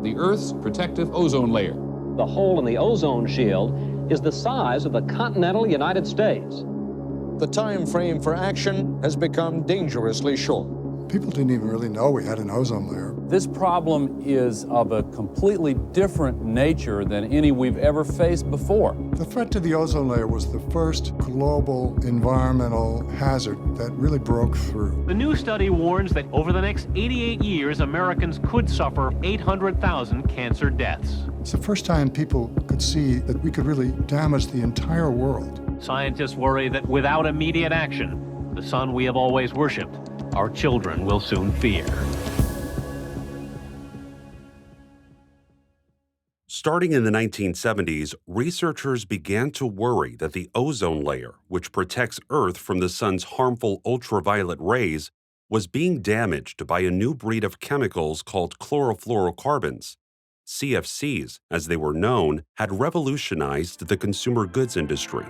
the Earth's protective ozone layer. The hole in the ozone shield is the size of the continental United States. The time frame for action has become dangerously short. People didn't even really know we had an ozone layer. This problem is of a completely different nature than any we've ever faced before. The threat to the ozone layer was the first global environmental hazard that really broke through. The new study warns that over the next 88 years, Americans could suffer 800,000 cancer deaths. It's the first time people could see that we could really damage the entire world. Scientists worry that without immediate action, the sun we have always worshipped, our children will soon fear. Starting in the 1970s, researchers began to worry that the ozone layer, which protects Earth from the sun's harmful ultraviolet rays, was being damaged by a new breed of chemicals called chlorofluorocarbons. CFCs, as they were known, had revolutionized the consumer goods industry.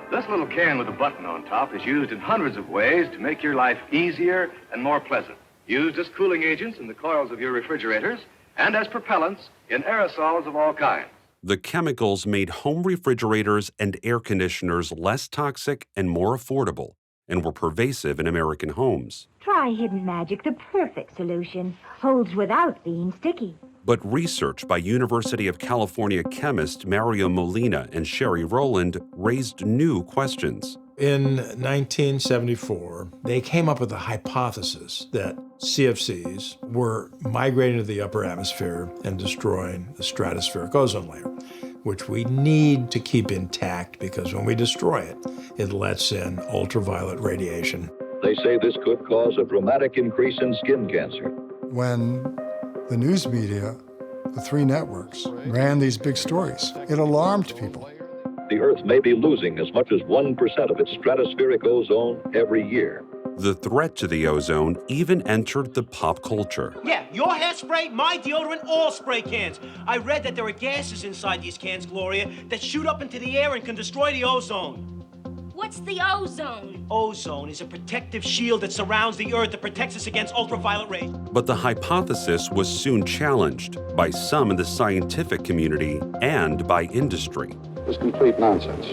This little can with a button on top is used in hundreds of ways to make your life easier and more pleasant. Used as cooling agents in the coils of your refrigerators and as propellants in aerosols of all kinds. The chemicals made home refrigerators and air conditioners less toxic and more affordable, and were pervasive in American homes. Try Hidden Magic, the perfect solution. Holds without being sticky. But research by University of California chemist Mario Molina and Sherry Rowland raised new questions. In 1974, they came up with a hypothesis that CFCs were migrating to the upper atmosphere and destroying the stratospheric ozone layer, which we need to keep intact because when we destroy it, it lets in ultraviolet radiation. They say this could cause a dramatic increase in skin cancer. When the news media, the three networks, ran these big stories, it alarmed people. The Earth may be losing as much as 1% of its stratospheric ozone every year. The threat to the ozone even entered the pop culture. Yeah, your hairspray, my deodorant, all spray cans. I read that there are gases inside these cans, Gloria, that shoot up into the air and can destroy the ozone. What's the ozone? Ozone is a protective shield that surrounds the Earth that protects us against ultraviolet rays. But the hypothesis was soon challenged by some in the scientific community and by industry. It's complete nonsense.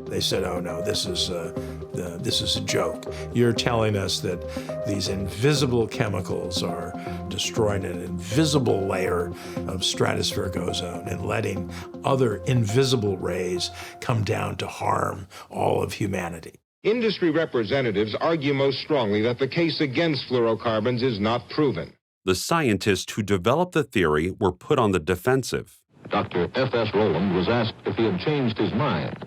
They said, oh no, this is a joke. You're telling us that these invisible chemicals are destroying an invisible layer of stratospheric ozone and letting other invisible rays come down to harm all of humanity. Industry representatives argue most strongly that the case against fluorocarbons is not proven. The scientists who developed the theory were put on the defensive. Dr. F.S. Rowland was asked if he had changed his mind.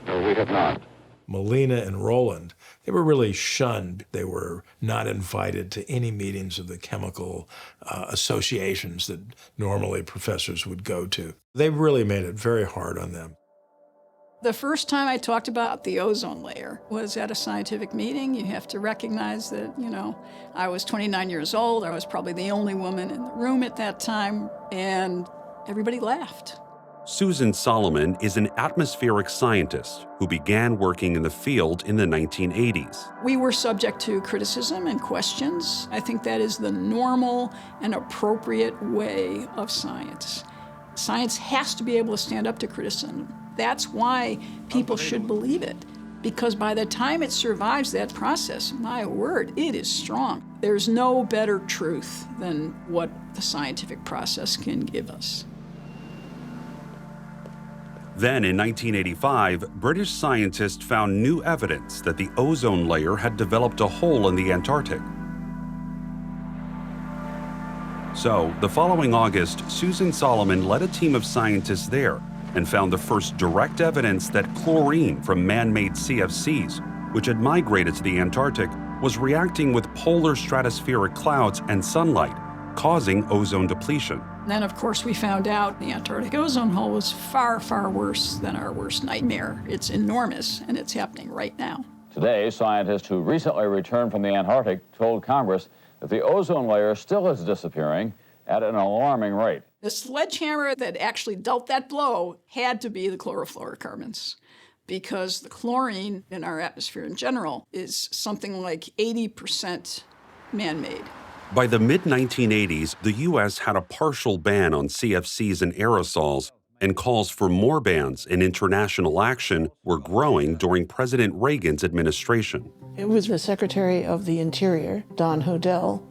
No, we have not. Molina and Rowland, they were really shunned. They were not invited to any meetings of the chemical associations that normally professors would go to. They really made it very hard on them. The first time I talked about the ozone layer was at a scientific meeting. You have to recognize that, I was 29 years old. I was probably the only woman in the room at that time, and everybody laughed. Susan Solomon is an atmospheric scientist who began working in the field in the 1980s. We were subject to criticism and questions. I think that is the normal and appropriate way of science. Science has to be able to stand up to criticism. That's why people should believe it, because by the time it survives that process, my word, it is strong. There's no better truth than what the scientific process can give us. Then in 1985, British scientists found new evidence that the ozone layer had developed a hole in the Antarctic. So, the following August, Susan Solomon led a team of scientists there and found the first direct evidence that chlorine from man-made CFCs, which had migrated to the Antarctic, was reacting with polar stratospheric clouds and sunlight, causing ozone depletion. Then, of course, we found out the Antarctic ozone hole was far, far worse than our worst nightmare. It's enormous, and it's happening right now. Today, scientists who recently returned from the Antarctic told Congress that the ozone layer still is disappearing at an alarming rate. The sledgehammer that actually dealt that blow had to be the chlorofluorocarbons, because the chlorine in our atmosphere in general is something like 80% man-made. By the mid-1980s, the U.S. had a partial ban on CFCs and aerosols, and calls for more bans and international action were growing during President Reagan's administration. It was the Secretary of the Interior, Don Hodel,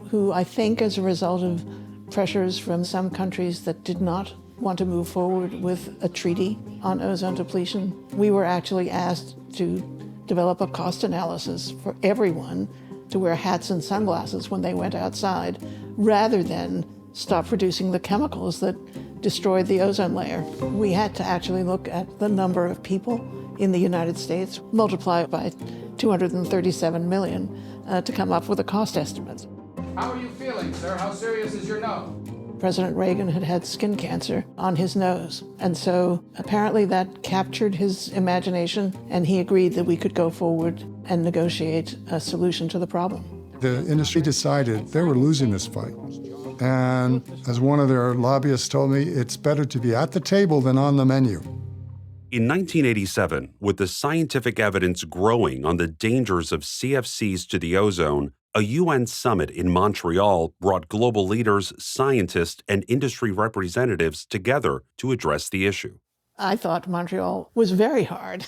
who I think as a result of pressures from some countries that did not want to move forward with a treaty on ozone depletion, we were actually asked to develop a cost analysis for everyone to wear hats and sunglasses when they went outside, rather than stop producing the chemicals that destroyed the ozone layer. We had to actually look at the number of people in the United States, multiply it by 237 million to come up with a cost estimate. How are you feeling, sir? How serious is your nose? President Reagan had had skin cancer on his nose, and so apparently that captured his imagination, and he agreed that we could go forward and negotiate a solution to the problem. The industry decided they were losing this fight. And as one of their lobbyists told me, it's better to be at the table than on the menu. In 1987, with the scientific evidence growing on the dangers of CFCs to the ozone, a UN summit in Montreal brought global leaders, scientists, and industry representatives together to address the issue. I thought Montreal was very hard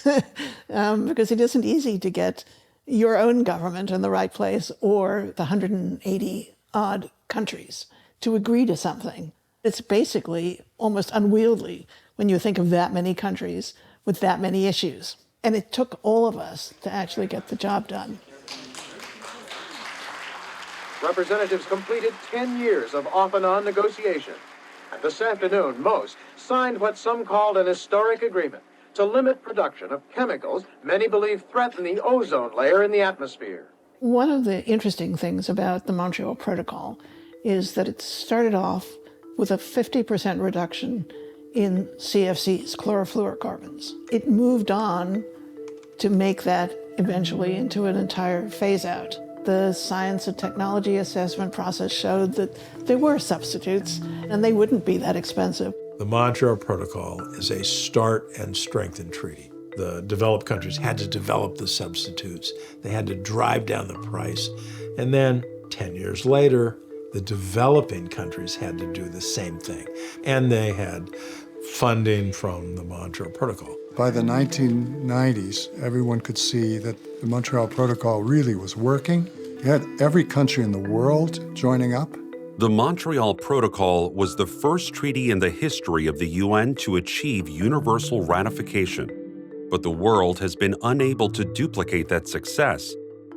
because it isn't easy to get your own government in the right place or the 180-odd countries to agree to something. It's basically almost unwieldy when you think of that many countries with that many issues. And it took all of us to actually get the job done. Representatives completed 10 years of off-and-on negotiation. And this afternoon, most signed what some called an historic agreement to limit production of chemicals many believe threaten the ozone layer in the atmosphere. One of the interesting things about the Montreal Protocol is that it started off with a 50% reduction in CFCs, chlorofluorocarbons. It moved on to make that eventually into an entire phase-out. The science and technology assessment process showed that there were substitutes, and they wouldn't be that expensive. The Montreal Protocol is a start and strengthen treaty. The developed countries had to develop the substitutes. They had to drive down the price. And then 10 years later, the developing countries had to do the same thing. And they had funding from the Montreal Protocol. By the 1990s, everyone could see that the Montreal Protocol really was working. You had every country in the world joining up. The Montreal Protocol was the first treaty in the history of the UN to achieve universal ratification. But the world has been unable to duplicate that success,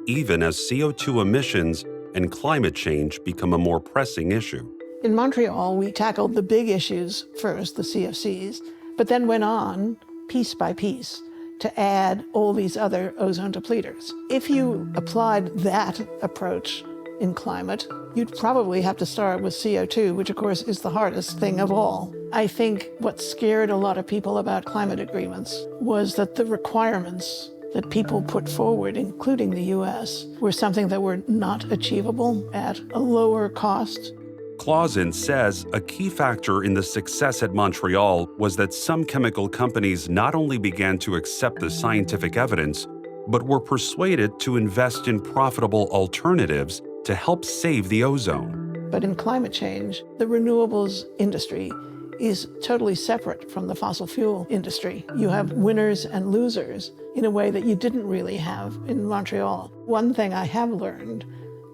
even as CO2 emissions and climate change become a more pressing issue. In Montreal, we tackled the big issues first, the CFCs, but then went on, piece by piece, to add all these other ozone depleters. If you applied that approach in climate, you'd probably have to start with CO2, which of course is the hardest thing of all. I think what scared a lot of people about climate agreements was that the requirements that people put forward, including the US, were something that were not achievable at a lower cost. Clausen says a key factor in the success at Montreal was that some chemical companies not only began to accept the scientific evidence, but were persuaded to invest in profitable alternatives to help save the ozone. But in climate change, the renewables industry is totally separate from the fossil fuel industry. You have winners and losers in a way that you didn't really have in Montreal. One thing I have learned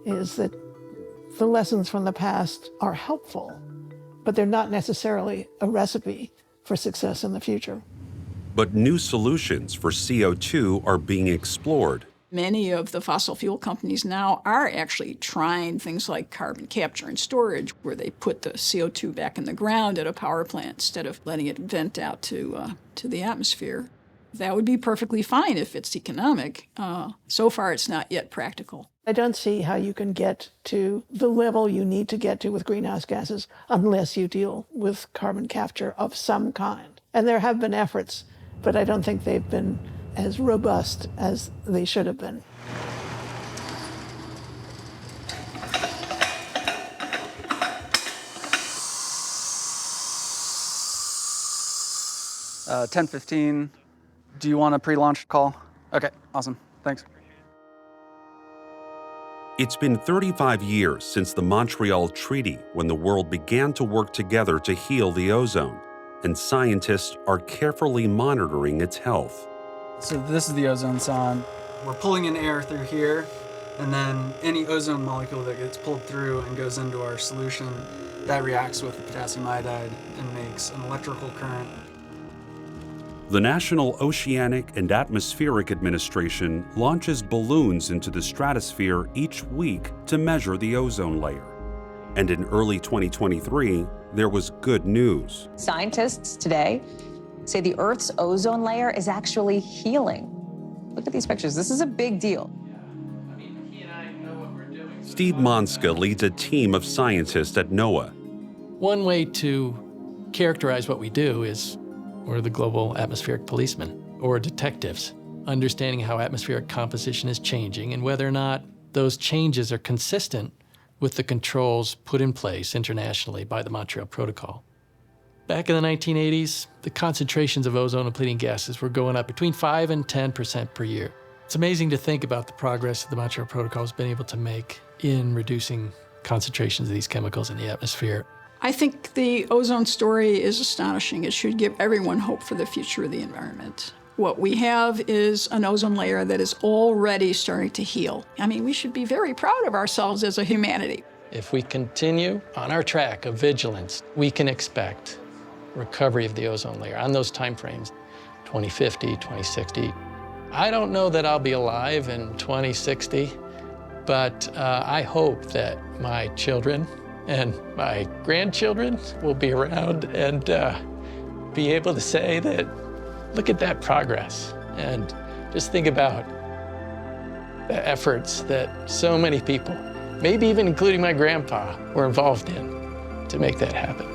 is that the lessons from the past are helpful, but they're not necessarily a recipe for success in the future. But new solutions for CO2 are being explored. Many of the fossil fuel companies now are actually trying things like carbon capture and storage, where they put the CO2 back in the ground at a power plant instead of letting it vent out to the atmosphere. That would be perfectly fine if it's economic. So far, it's not yet practical. I don't see how you can get to the level you need to get to with greenhouse gases unless you deal with carbon capture of some kind. And there have been efforts, but I don't think they've been as robust as they should have been. Uh, 10:15. Do you want a pre-launch call? Okay, awesome. Thanks. It's been 35 years since the Montreal Treaty when the world began to work together to heal the ozone, and scientists are carefully monitoring its health. So this is the ozone sonde. We're pulling in air through here, and then any ozone molecule that gets pulled through and goes into our solution, that reacts with the potassium iodide and makes an electrical current. The National Oceanic and Atmospheric Administration launches balloons into the stratosphere each week to measure the ozone layer. And in early 2023, there was good news. Scientists today say the Earth's ozone layer is actually healing. Look at these pictures. This is a big deal. Steve Monska leads a team of scientists at NOAA. One way to characterize what we do is we're the global atmospheric policemen, or detectives, understanding how atmospheric composition is changing and whether or not those changes are consistent with the controls put in place internationally by the Montreal Protocol. Back in the 1980s, the concentrations of ozone-depleting gases were going up between 5 and 10% per year. It's amazing to think about the progress that the Montreal Protocol has been able to make in reducing concentrations of these chemicals in the atmosphere. I think the ozone story is astonishing. It should give everyone hope for the future of the environment. What we have is an ozone layer that is already starting to heal. I mean, we should be very proud of ourselves as a humanity. If we continue on our track of vigilance, we can expect recovery of the ozone layer on those timeframes, 2050, 2060. I don't know that I'll be alive in 2060, but I hope that my children and my grandchildren will be around and be able to say that, look at that progress, and just think about the efforts that so many people, maybe even including my grandpa, were involved in to make that happen.